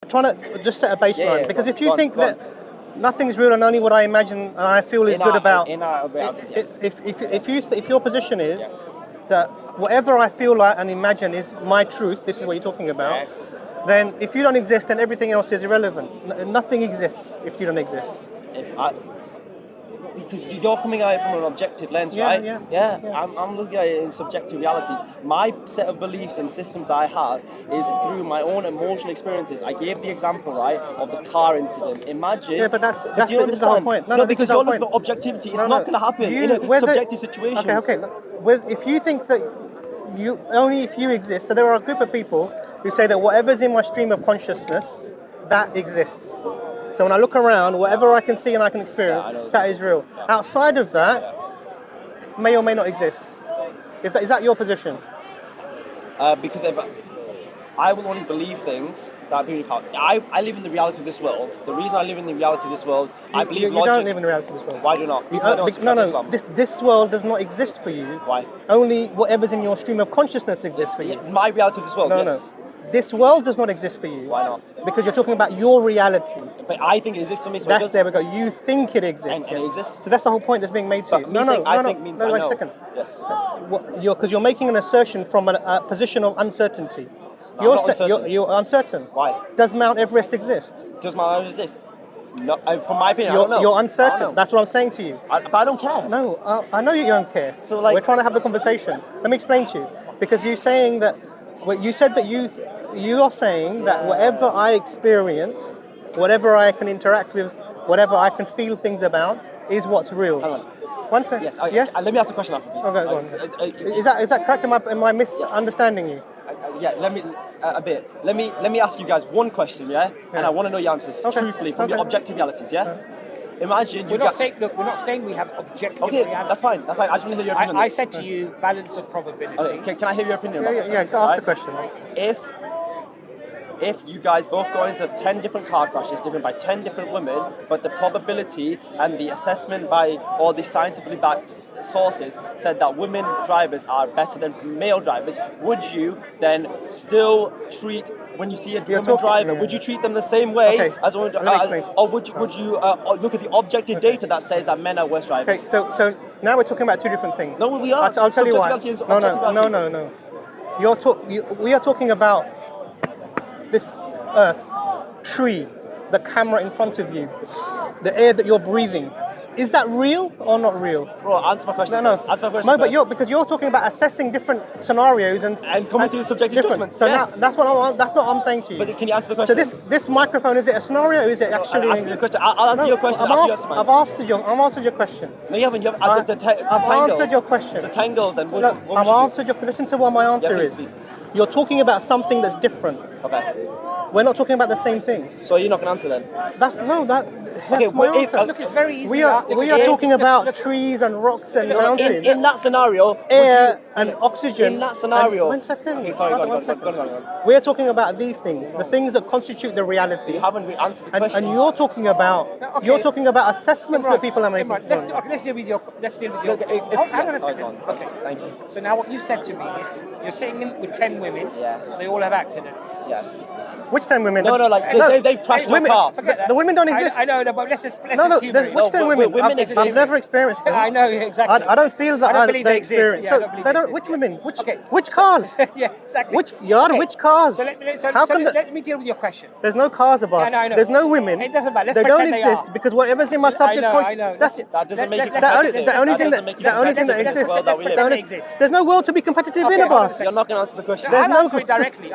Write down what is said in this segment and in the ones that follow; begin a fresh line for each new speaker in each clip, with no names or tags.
trying to just set a baseline, because if you think
go on.
that nothing's real and only what I imagine and I feel is good about, if your position is that whatever I feel like and imagine is my truth, this is what you're talking about, then if you don't exist, then everything else is irrelevant. Nothing exists if you don't exist.
Because you're coming at it from an objective lens, right? Yeah. I'm looking at it in subjective realities. My set of beliefs and systems that I have is through my own emotional experiences. I gave the example, right, of the car incident. Imagine.
Yeah, but this is the whole point.
No, because you're looking at objectivity. It's not going to happen in a subjective situation.
Okay. If you think that only if you exist, so there are a group of people who say that whatever's in my stream of consciousness, that exists. So when I look around, whatever I can see and I can experience, that is real. Outside of that, may or may not exist. Is that your position?
Because if I will only believe things that are really powerful. I live in the reality of this world. The reason I live in the reality of this world, I believe
you don't live in the reality of this world.
Why do you not?
No. This world does not exist for you.
Why?
Only whatever's in your stream of consciousness exists for you.
My reality of this world,
No. This world does not exist for you.
Why not?
Because you're talking about your reality.
But I think it exists for me. So
there we go. You think it exists.
And it exists.
So that's the whole point that's being made to you.
No.
Wait a second.
Yes.
Because you're making an assertion from a position of uncertainty.
No, I'm not uncertain.
You're uncertain.
Why?
Does Mount Everest exist?
Does Mount Everest exist? No, from my opinion, I don't know.
You're uncertain. That's what I'm saying to you.
But I don't care.
No, I know you don't care.
So
we're trying to have the conversation. Let me explain to you. Because you're saying that. You said that you are saying that whatever I experience, whatever I can interact with, whatever I can feel things about, is what's real.
Hang on.
1 second.
Yes. Let me ask a question after this.
Okay, go on. Is that correct? Am I misunderstanding you?
Let me a bit. Let me ask you guys one question, and I want to know your answers truthfully from your objective realities, Imagine
we're not saying we have objective reality.
That's fine. I just want to hear your opinion.
I said to you, balance of probability.
Okay, can I hear your opinion?
Ask the question.
If you guys both go into 10 different car crashes driven by 10 different women, but the probability and the assessment by all the scientifically backed sources said that women drivers are better than male drivers, would you then still treat, when you see a woman driver, would you treat them the same way as a woman, or would you look at the objective data that says that men are worse drivers?
Okay, so now we're talking about two different things.
No, we are.
I'll tell you why. No. We are talking about this earth, tree, the camera in front of you, the air that you're breathing. Is that real or not real?
Bro, answer my question.
No. Because you're talking about assessing different scenarios and
coming to subjective judgments.
So now that's what I'm saying to you.
But can you answer the question?
So this microphone, is it a scenario or is it actually?
Answer the question. I'll answer your question.
I've answered your question.
No, you haven't.
I've answered your question.
The tangles and
I've answered your. Listen to what my answer is. Please. You're talking about something that's different.
Okay.
We're not talking about the same things.
So you're not going to answer then?
That's my answer.
Look, it's very easy.
We are talking about trees and rocks and mountains.
In that scenario,
air and oxygen.
In that scenario.
1 second.
Okay, sorry, go on.
We're talking about these things, the things that constitute the reality.
You haven't answered the question.
And you're talking about assessments that people are making.
Let's deal with your. Hang on a second.
Okay, thank you.
So now what you said to me is you're sitting with 10 women.
Yes.
They all have accidents.
Yes.
Which 10 women?
They've crashed your car.
The women don't exist.
I know, but let's just
which 10 women? I've never experienced them.
I know, exactly.
I don't feel that they experience.
Yeah,
so which women? Which cars?
Yeah, exactly.
Which cars?
Let me deal with your question.
There's no cars, Abbas.
I know.
There's no women.
It doesn't matter.
They don't exist because whatever's in my subject.
I know.
That's it.
That doesn't make it.
The only thing that exists. There's no world to be competitive in, Abbas.
You're not going to answer the question.
I'll answer it directly.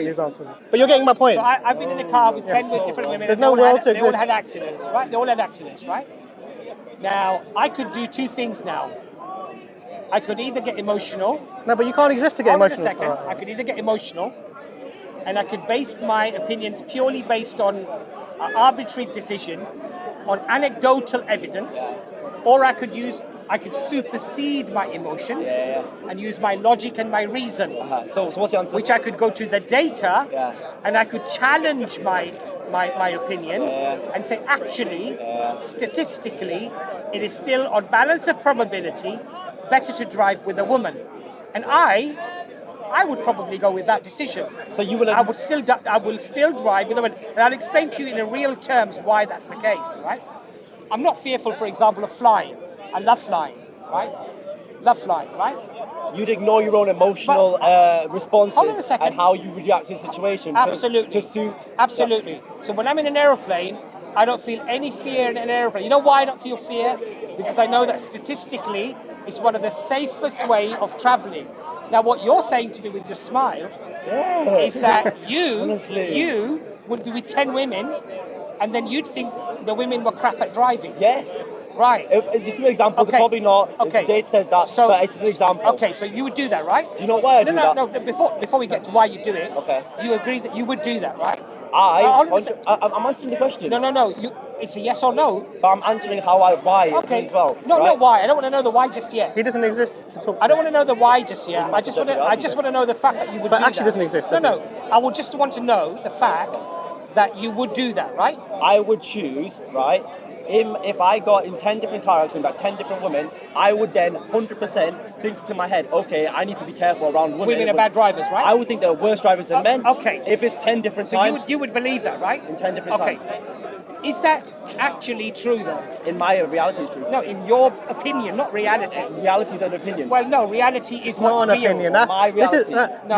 He's answering. But you're getting my point.
So I've been in a car with 10 different women.
There's no world to exist.
They all had accidents, right? They all had accidents, right? Now, I could do two things now. I could either get emotional.
No, but you can't exist to get emotional.
Hold on a second. I could either get emotional, and I could base my opinions purely based on an arbitrary decision, on anecdotal evidence, or I could supersede my emotions and use my logic and my reason.
So what's the answer?
Which I could go to the data and I could challenge my opinions and say, actually, statistically, it is still on balance of probability better to drive with a woman. And I I would probably go with that decision.
So you will.
I will still drive with a woman, and I'll explain to you in real terms why that's the case, right? I'm not fearful, for example, of flying. I love flying, right? Love flying, right?
You'd ignore your own emotional
Hold on a
responses
second.
and how you react to the situation
Absolutely.
to suit.
Absolutely. So when I'm in an aeroplane, I don't feel any fear in an aeroplane. You know why I don't feel fear? Because I know that statistically, it's one of the safest way of traveling. Now, what you're saying to me with your smile is that
Honestly.
you would be with 10 women, and then you'd think the women were crap at driving.
Yes.
Right.
It's an example.
Okay.
They're probably not.
Okay.
The date says that, but it's an example.
Okay, so you would do that, right?
Do you know why I do that?
No. Before we get to why you do it,
Okay.
you agree that you would do that, right?
I'm answering the question.
No. It's a yes or no.
But I'm answering why
Okay.
as well.
No,
right?
not why. I don't want to know the why just yet.
He doesn't exist to talk.
I don't want to know the why just yet.
Well,
I just want to know the fact that you would
But
do
actually
that.
doesn't exist, does
No.
it?
I would just want to know the fact that you would do that, right?
I would choose, right? If I got in 10 different car accidents, about 10 different women, I would then 100% think to my head, okay, I need to be careful around women.
Women are bad drivers, right?
I would think they're worse drivers than men.
Okay.
If it's 10 different
So
times,
you would believe that, right?
in 10 different times.
Is that actually true though?
In my reality, it's true.
No, in your opinion, not reality.
Reality is an opinion.
Well, no, reality is
Not
what's
an
real.
opinion. That's
My
this is
reality.
No.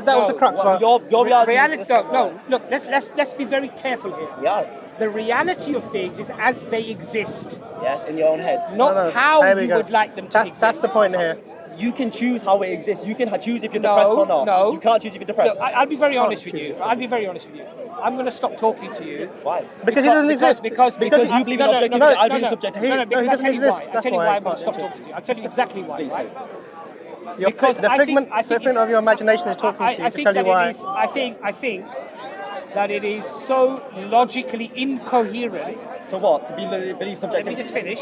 that was the crux.
Well,
But
your reality
reality.
is
No. Look, let's be very careful here.
Yeah.
The reality of things is as they exist,
Yes, in your own head.
not
No,
how
there we
you
go.
would like them to exist.
That's the point here.
You can choose how it exists. You can choose if you're
No,
depressed or not.
no.
You can't choose if you're depressed.
Look, I'll be very
Can't
honest with
choose
you.
it.
I'll be very honest with you. I'm going to stop talking to you.
Why?
Because he doesn't exist.
Because you believe in objectivity, I believe in subjectivity.
No,
He
because I'll
doesn't
tell you
exist.
why. I'll
That's
tell you
why
why
I
I'm going to
can't
stop talking to you. I'll tell you exactly why,
Please
right?
The figment
it's-
of your imagination is talking to you
I
to
think
tell you
that
why.
it is. I think that it is so logically incoherent.
To what? To believe
Let me
subjectivity?
just finish.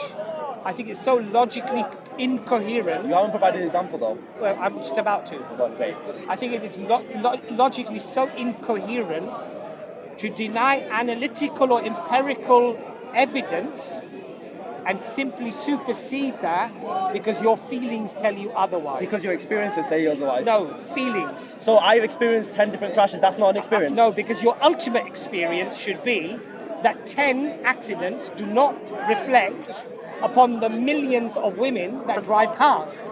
I think it's so logically incoherent.
You haven't provided an example though.
Well, I'm just about to.
Go on, great.
I think it is logically so incoherent to deny analytical or empirical evidence and simply supersede that because your feelings tell you otherwise.
Because your experiences say otherwise.
No, feelings.
So I've experienced 10 different crashes. That's not an experience.
No, because your ultimate experience should be that 10 accidents do not reflect upon the millions of women that drive cars.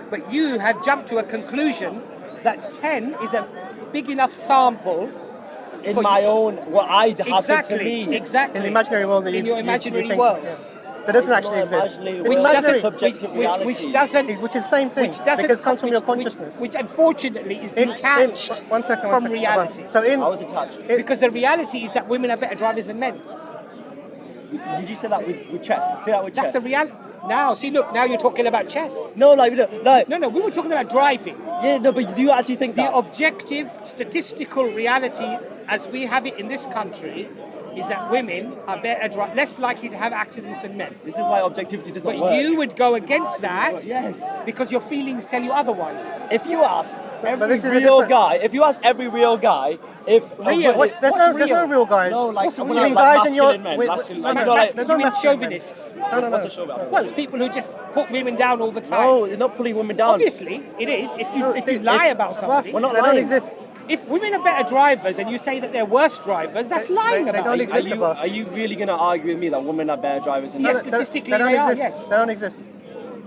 But you have jumped to a conclusion that 10 is a big enough sample
In
for
my
you.
own, what I happened to me.
Exactly.
In the imaginary world that
in your imaginary
think,
world.
yeah. That doesn't
It's
actually
not
exist.
imaginary,
It's
which
imaginary.
subjective reality.
Which doesn't.
Which is the same thing.
Which doesn't.
Because it comes from your
which-
consciousness.
Which unfortunately is
In-
detached
one second,
from
one second.
reality.
So in
I was attached.
Because the reality is that women are better drivers than men.
Did you say that with chess? Say that with
That's
chess.
the reality. Now, see, look, now you're talking about chess.
No, like,
No, we were talking about driving.
yeah, no, but do you actually think
The
that?
objective statistical reality as we have it in this country is that women are less likely to have accidents than men.
This is why objectivity doesn't
But
work.
you would go against that
Yes.
because your feelings tell you otherwise.
If you ask
this is a
real
different-
guy, if you ask every real guy, if
Real?
There's no real guys.
No, like,
What's
I
real?
mean,
You mean
like
guys in your-
masculine men,
with-
masculine,
no,
like,
no,
you know,
that's-
like,
no
You mean
masculine men.
chauvinists?
No.
what's a show about?
Well, people who just put women down all the time.
No, they're not pulling women down.
Obviously, it is. If you
No,
lie about somebody,
We're not
they
lying.
don't exist.
if women are better drivers and you say that they're worse drivers, that's lying
they
about
don't
it.
exist.
Are you really going to argue with me that women are better drivers than
Yes,
men?
statistically
they don't
they are,
exist.
yes.
They don't exist.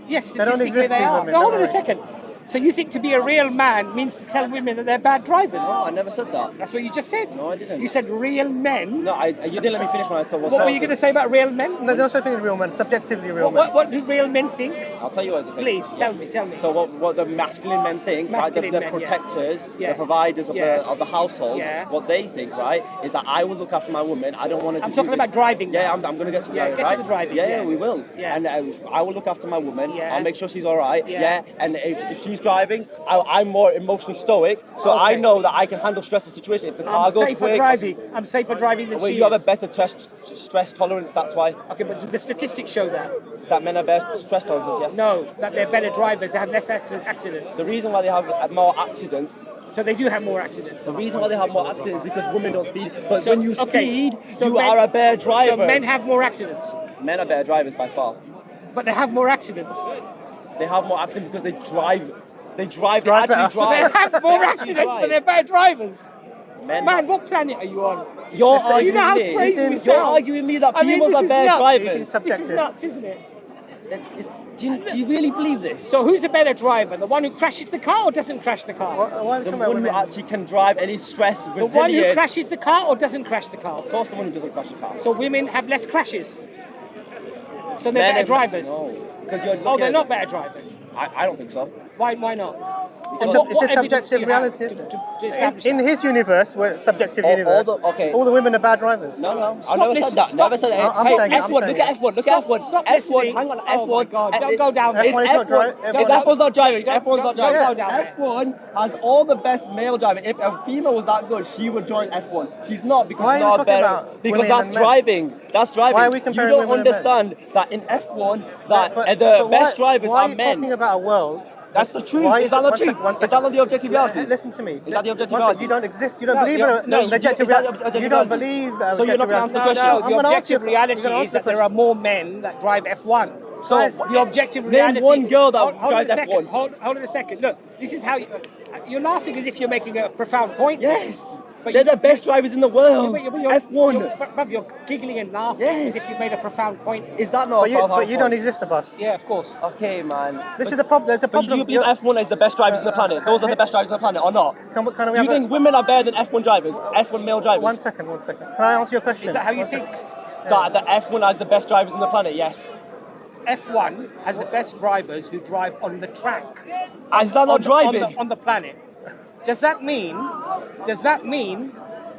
Yes,
They don't
statistically
exist,
they
these
are.
women,
No, hold
don't
on a
worry.
second. So you think to be a real man means to tell women that they're bad drivers?
No, I never said that.
That's what you just said.
No, I didn't.
You said real men.
No, you didn't let me finish when I was
What were you going to say about real men?
There's also things real men, subjectively real men.
What do real men think?
I'll tell you what they think.
Please, tell me.
So what the masculine men think, right,
Masculine
the
men, yeah.
protectors,
Yeah.
the providers of
Yeah.
the household,
Yeah.
what they think, right, is that I will look after my woman. I don't want to.
I'm talking about driving
Yeah,
now.
I'm going to get to
Yeah,
driving.
get to
right?
the driving,
Yeah,
yeah.
we will.
Yeah.
And I will look after my woman.
Yeah.
I'll make sure she's all right.
Yeah.
And if she's driving, I'm more emotionally stoic, so I
Okay.
know that I can handle stressful situations. If the car
I'm
goes
safer
quick,
driving. I'm safer driving than
well,
she
you have a
is.
better stress tolerance. That's why
Okay, but the statistics show that.
men are better stress tolerance. Yes.
No, that they're better drivers. They have less accidents.
The reason why they have more accidents.
So they do have more accidents.
The reason why they have more accidents is because women don't speed. But
So-
when you
okay,
speed,
so
you
men-
are a better driver.
So men have more accidents,
Men are better drivers by far.
but they have more accidents.
They have more accidents because they drive They drive. They
Drive
actually
better.
So they
drive.
have more
They actually
accidents, but
drive.
they're better drivers.
Men.
Man, what planet are you on?
You're
It's-
arguing
You know how
me.
crazy we
You're
You're
sound.
arguing me that
I mean,
females
this
are
is
better
nuts.
drivers.
It's
This is
subjective.
nuts, isn't it?
Do you really believe this?
So who's a better driver? The one who crashes the car or doesn't crash the car?
Why are we
The
talking about
one who
women?
actually can drive and is stress
The one who
resilient.
crashes the car or doesn't crash the car?
Of course, the one who doesn't crash the car.
So women have less crashes. So they're
Men
better
and-
drivers.
No, because you're.
Oh,
looking
they're
at-
not better drivers.
I don't think so.
Why not?
It's
And
a,
what
it's a
evidence do
subjective
you have
reality.
to-
isn't it?
to establish
in
that?
his universe, where subjective
All
universe,
the- okay.
all the women are bad drivers.
No, I
Stop
never
listening-
said that.
stop-
Never said that.
I'm
Hey,
saying it, I'm
F1, look
saying
at
it.
F1, look at F1.
Stop
F1,
listening.
hang on,
Oh my
F1.
God, don't go down there.
It's
F1 is not
F1.
driving.
It's F1's not driving.
Don't-
F1's not
don't
driving.
go down there.
F1 has all the best male driving. If a female was that good, she would join F1. She's not because
Why are
she's
you
not
talking
better.
about
Because
women
that's
and men?
driving. That's driving.
Why are we comparing
You don't
women and men?
understand that in F1 that
But
the
why-
best drivers
why
are
are you talking
men.
about a world?
That's the truth.
Why-
Is that not
one
true?
sec- one
Is that
second.
not the objective reality?
Listen to me.
Is that the objective
One second,
reality?
you don't exist. You don't
No,
believe
no,
in
no,
the objective
is that
reality.
objective
You don't
reality?
believe that.
So you're not gonna answer the question?
No,
I'm
the
gonna ask
objective
you- I'm
reality
gonna ask
is
the
that there
question.
are more men that drive F1. So
Guys,
the objective
name
reality.
one girl that
hold on
drives
a second.
F1.
Hold on a second. Look, this is how you're laughing as if you're making a profound point.
Yes.
But
They're
you-
the best drivers in the world. F1.
Bruv, you're giggling and laughing
Yes.
as if you made a profound point.
Is that not
But you don't exist, Abbas.
Yeah, of course.
Okay, man.
This is the problem. There's a
But
problem.
do you believe F1 is the best drivers in the planet? Those are the best drivers on the planet, or not?
Can we
Do you
have
think women are better than F1 drivers? F1 male drivers?
1 second, 1 second. Can I answer your question?
Is that how you
One
think?
second.
That the F1 has the best drivers on the planet, yes.
F1 has the best drivers who drive on the track.
And is that not driving?
On the planet. Does that mean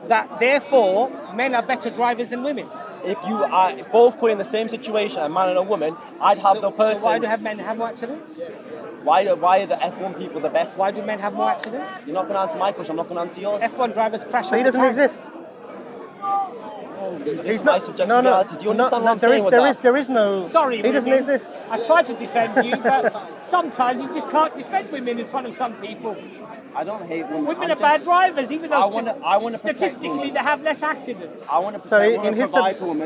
that therefore men are better drivers than women?
If you are both put in the same situation, a man and a woman, I'd have the person.
So why do men have more accidents?
Why are the F1 people the best?
Why do men have more accidents?
You're not going to answer my question, I'm not going to answer yours.
F1 drivers crash
But he
all the
doesn't
time.
exist.
He's my subjective reality. Do you understand what I'm saying with that?
There is no.
Sorry,
He doesn't
women.
exist.
I try to defend you, but sometimes you just can't defend women in front of some people.
I don't hate women.
Women
I'm
are bad
just-
drivers, even though
I wanna protect
statistically
women.
they have less accidents.
I want to
So
protect,
in
I want to
his
provide to women.